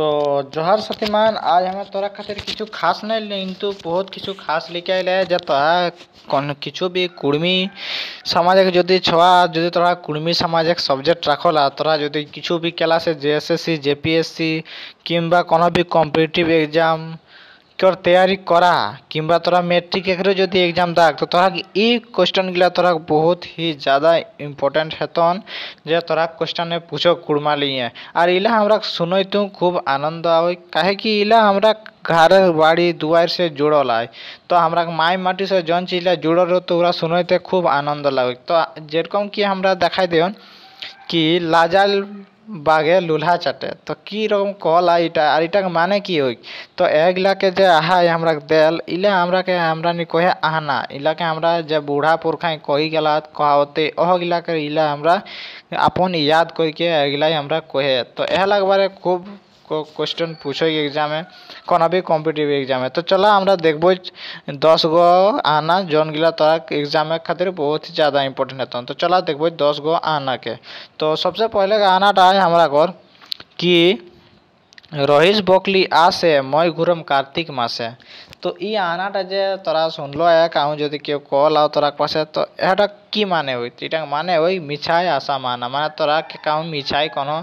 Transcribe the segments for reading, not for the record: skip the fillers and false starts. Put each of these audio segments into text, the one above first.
तो जोहार शक्तिमान। आज हमें तोरा खातिर किछु खास नहीं किंतु बहुत किछु खास लेके आइले जे तोरा कौन किछु भी कुर्मी समाज के যদি छुआ যদি तोरा कुर्मी समाज एक सब्जेक्ट रखला तोरा যদি किछु भी क्लास से जेएसएससी जेपीएससी किंबा कोनो भी कॉम्पिटिटिव एग्जाम कर तैयारी करा किंबा तोरा मैट्रिक एकरे যদি एग्जाम दाग तो तोरा ई क्वेश्चन गिला तोरा बहुत ही ज़्यादा इम्पोर्टेंट हेतन जे तोरा क्वेश्चन में पूछो कुर्मा लिए और इला हमरा सुनई तू खूब आनंद आवे काहे कि इला हमरा घर बाड़ी दुआर से जुड़ल है। तो हमरा माई माटी से जौन चीज जुड़ल रहो तो ओरा सुनते खूब आनंद लगे। तो जेरकम कि हमरा देखाई देन कि लाजाल बागे लूल्हा चाटे तो की रकम कहला इटा और इटा के माने की होई तो एगला के जे आहा हमरा देल इला हमरा के हमरा नि कहे आहना इला के हमरा जे बूढ़ा पुरखा कही गेला कहावते ओह गिला के इला हमरा अपन याद करके एगला हमरा कहे। तो एहला के बारे खूब क्वेश्चन पूछो एग्जाम में कोनो भी कॉम्पिटिटिव एग्जाम में। तो चला हमरा देखबो 10 गो आना जौन गिला तोरा एग्जाम में खातिर बहुत ही ज़्यादा इम्पोर्टेंट है। तो चला देखबो 10 गो आना के। तो सबसे पहले का आना है हमरा घर कि रहीश बकली आसे मैं घुरम कार्तिक मासे। तो ई आनाटा जे तोरा सुनलो है कहूँ जदि केउ कल आओ तोरा पासे तो एटा की माने होई इटा माने होई मिछाई आशा माना माने तोरा के कहूँ मिछाई कोनो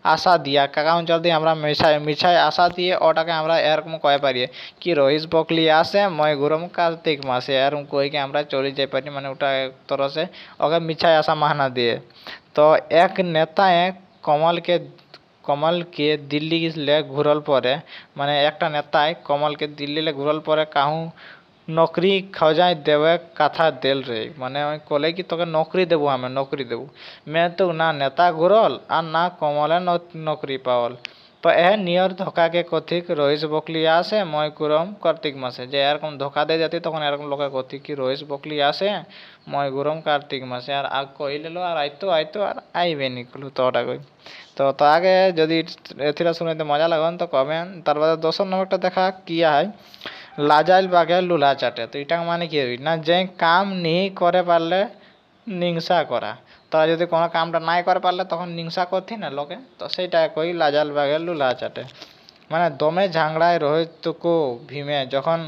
आशा दिया कहूँ जल्दी हमरा मिछाई आशा दिए ओटा के हमरा एरकम कहे पारिए कि रहीश बकली आसे मैं घुरम कार्तिक मासे एरकम कह के हमरा चली जाए पारी माने ओटा एक तरह से अगर मिछाई आशा माना दिए। तो एक नेता कमल के दिल्ली ले घूरल परे माने एकटा नेता कमल के दिल्ली ले घूरल परे कहूँ नौकरी खोजाई देवे कथा देल रहे माने कहले कि तोके नौकरी देबो हमें नौकरी देबो मैं तो ना नेता घूरल आ ना कमल नौकरी पावल। तो यह नियर धोखा के कथी रहीश बकली आसे मैं घुरम कार्तिक मासे जे एरकम धोखा दे जाती तक एरकम लोग कथी कि रहीश बकली आसे मैं घुरम कार्तिक मासे और आग कही लेलो और आइतो और आईबे निकलू तो कोई तो आगे जदि एथिरा सुनते मजा लगन तो कमें तार बाद दोसर नंबरटा देखा किया है लाजाइल बागे लूल्हा चाटे। तो इटा माने कि होई ना जे काम नहीं करे पारले निंसा करा তোরা যদি কোনো কামটা নাই করে পারলে তখন হিংসা করতি না লোকে তো সেইটা কই লাজাল বাগে লুলা চাটে মানে দমে ঝাংড়ায় রহিত কো ভীমে যখন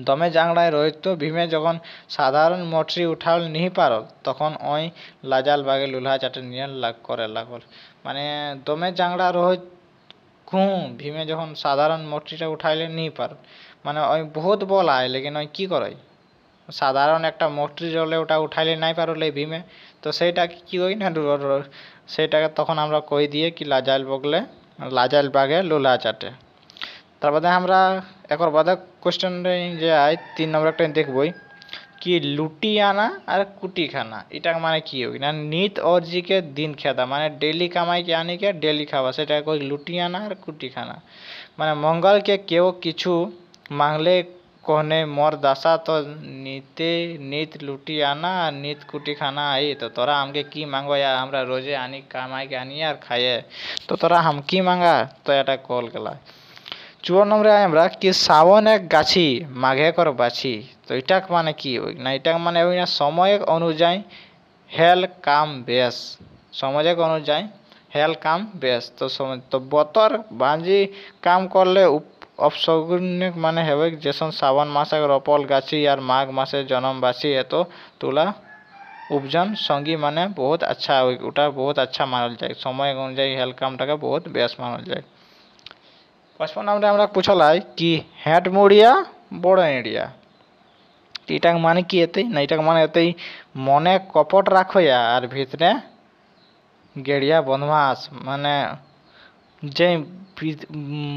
দমে ঝাংড়ায় রহিত ভীমে যখন সাধারণ মোটরি উঠাল नहीं পারল তখন ওই লাজাল বাগে লুলা চাটে নিয়ে লাগ করে লাগল মানে দমে ঝাংড়া রহিত কো ভীমে যখন সাধারণ মোটরিটা উঠাইলে नहीं পারল মানে ওই বহুত বল আয় लेकिन ওই কি করে সাধারণ একটা মোটরি জলে ওটা উঠাইলে নাই পারলে ভীমে তো সেইটা কি হই না সেইটাকে তখন আমরা কই দিয়ে কি লাজাইল বাগে লুলা চাটে। তার বাদে আমরা একর বাদে কোশ্চেন যে আই 3 নম্বর একটা দেখবই कि लुटी आना और कुटी खाना इटा माने की होगी ना नित और जी के दिन खेदा माने डेली कमाई के आने के डेली खावा सेटा कोई लुटी आना और कुटी खाना माने मंगल के केओ किछु मांगले कहने मोर दशा तो नित लुटी आना और नित कुटी खाना आई तो तोरा हमके की मांगो या हमरा रोजे आनी कमाई के आनी और खाए तो तोरा हम की मांगा तो एटा कॉल कला। 4 নম্বরে আমরা कि सावन एक गाछी माघे कर बाछी तो इटा माने की होई ना इटा माने होई ना समय अनुযায়ী हेल काम बेस समय अनुযায়ী हेल काम बेस तो बतर बांजी काम करले अपशगुनिक माने हेबे जैसन सावन मासे रोपल गाछी और माघ मासे जन्म बाछी है तो तुला उपजन संगी माने बहुत अच्छा होई उटा बहुत अच्छा मानल जाए समय अनुযায়ী हेल कामटाके बहुत बेस मानल जाए। 55 নম্বরে আমরা पूछल कि हेट मुड़िया बड़ एड़िया इटा माने कि हेतै ना इटा माने हेतै मने कपट राखया और भितरे गेड़िया बदमाश माने जे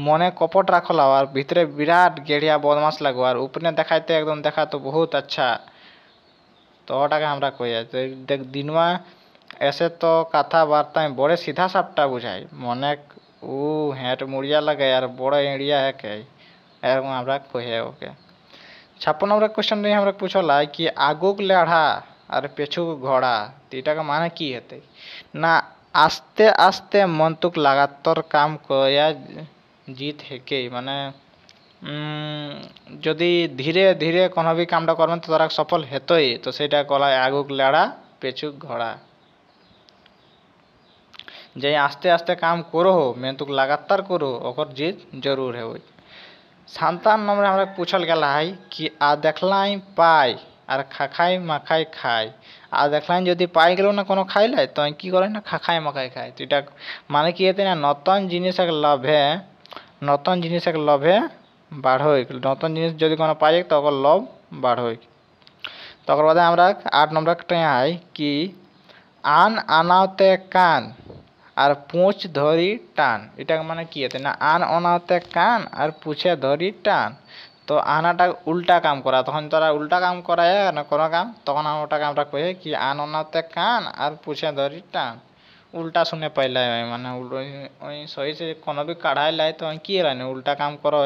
मने कपट राखला और भितरे विराट गेड़िया बदमाश लगो और ऊपरे देखाते एकदम देखा तो बहुत अच्छा तो ओटाके हमरा कहिया तो देख दिनवा ऐसे तो कथा वार्ता बड़े सीधा सापटा बुझाई मने ऊ हेट मुड़िया लगे यार बड़ा एड़िया है के एरकम हमरा कहे ओके। 56 নম্বর क्वेश्चन रे हमरा पूछला कि आगुक लेढ़ा और पेछुक घोड़ा इटा के माने की हेतै ना आस्ते आस्ते मंतुक लगातार काम कया जीत हेके माने যদি ধীরে ধীরে কোনো भी কামটা করবেন তো তারা সফল হেতই তো সেটা কলা আগুক লেড়া পেছুক ঘোড়া। जे आस्ते आस्ते काम करो हो मेहनत लगातार करो ओकर जीत जरूर है। 57 नंबर हमरा पूछल गेला है कि आ देखलाई पाई আর খাখাই মাখাই খাই। আর দেখলাম যদি পাই গেল না কোনো খাইলে তো কি করে না খাখাই মাখাই খাই। তো এটা মানে কি এতে না নতুন জিনিস এক লোভে বাড়ই। নতুন জিনিস যদি কোনো পাই তো ওकर লোভ বাড়ই। তো ওकर बाद আমরা 8 নম্বর একটা আই কি আন আনাওতে কান আর पूछ ধরি টান। এটা মানে কি এতে না আন আনাওতে কান আর पूछে ধরি টান। তো আনাটা উল্টা কাম করা, তখন তোরা উল্টা কাম করায় না কোনো কাম, তখন ওটাকে আমরা কই কি আন ওনাতে কান আর पूछे ধরি টান। উল্টা শুনে পাইলে মানে ওই সহি से কোনো भी কাঢ়াই লাই তো কি এলাই উল্টা কাম করো।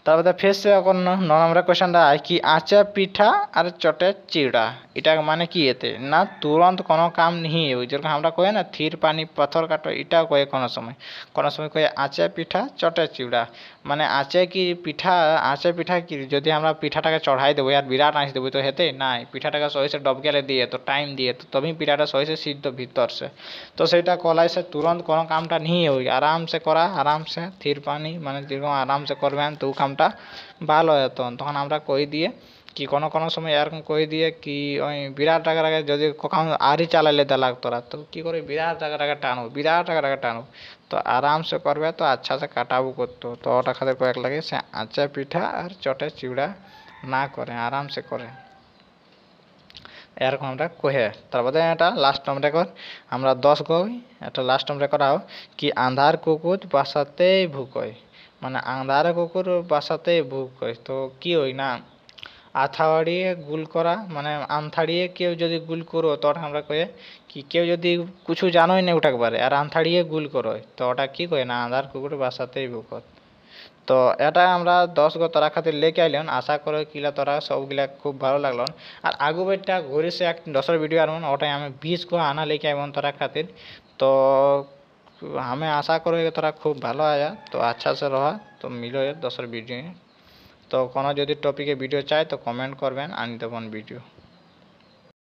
তারপরে ফের সে এখন 9 নম্বরের কোশ্চেনটা কি আঁচে পিঠা আর চটে চিড়া। এটা মানে কি এতে না তুরন্ত কোনো কাম नहीं है। যেরকম আমরা কই না থির পানি পাথর কাটো, এটাও কয়ে কোনো সময় কয়ে আঁচে পিঠা চটে চিড়া। মানে আঁচে পিঠা কি যদি আমরা পিঠাটাকে চড়াই দেবো আর বিরাট আঁচ দেবো তো হেতে নাই, পিঠাটাকে সহি से ডবকেলে দিয়ে তো টাইম দিয়ে তো তবেই পিঠাটা সহি से সিদ্ধ ভিতর से। তো সেটা কলাই से तुरंत কোনো কামটা नहीं है, आराम से করা आराम से থির পানি মানে যেরকম আরাম से করবেন তো কামটা ভালো হয়। তখন আমরা কই দিয়ে কি কোনো কোনো সময় এরকম কই দিয়ে কি ওই বিরাট টাকাটাকে যদি কখন আরই চালাইলে দেওয়া লাগতো না তো কি করে বিরাট টাকাটাকে টানো তো আরাম से করবে তো अच्छा से কাটাবো করতো। তো ওটা খাতে কয়েক লাগে সে আঁচা পিঠা আর চটে চিড়া না করে আরাম से করে এরকম আমরা কহে। তারপরে এটা লাস্ট নম্বরে কর আমরা 10 গো এটা লাস্ট নম্বরে করাও কি আন্ধার কুকুর বাসাতেই ভুকয়। মানে আন্ধারে কুকুর বাসাতেই ভুকয়। তো কি হই না আথাড়িয়ে গুল করা মানে আনথাড়িয়ে কেউ যদি গুল করো তো ওটা আমরা কয়ে কি কেউ যদি কিছু জানোই না ওটাকে বারে আর আনথাড়িয়ে গুল করো তো ওটা কি কয় না আন্ধার কুকুর বাসাতেই ভুকত। তো এটা আমরা 10 গো তোরা খাतिर लेके আইলেন। আশা করে কিলা তোরা সবগুলা খুব ভালো লাগলো। আর আগু বেটা ঘুরে সে এক 10 ভিডিও আর ওটাই আমি 20 গো আনা लेके আইবন তোরা খাतिर। তো हमें आशा करो कि तोरा खूब भालो आया तो अच्छा से रहा। तो मिलो 10 वीडियो। तो कोनो यदि टॉपिक वीडियो चाहे तो कमेंट करबें आनी देबन वीडियो।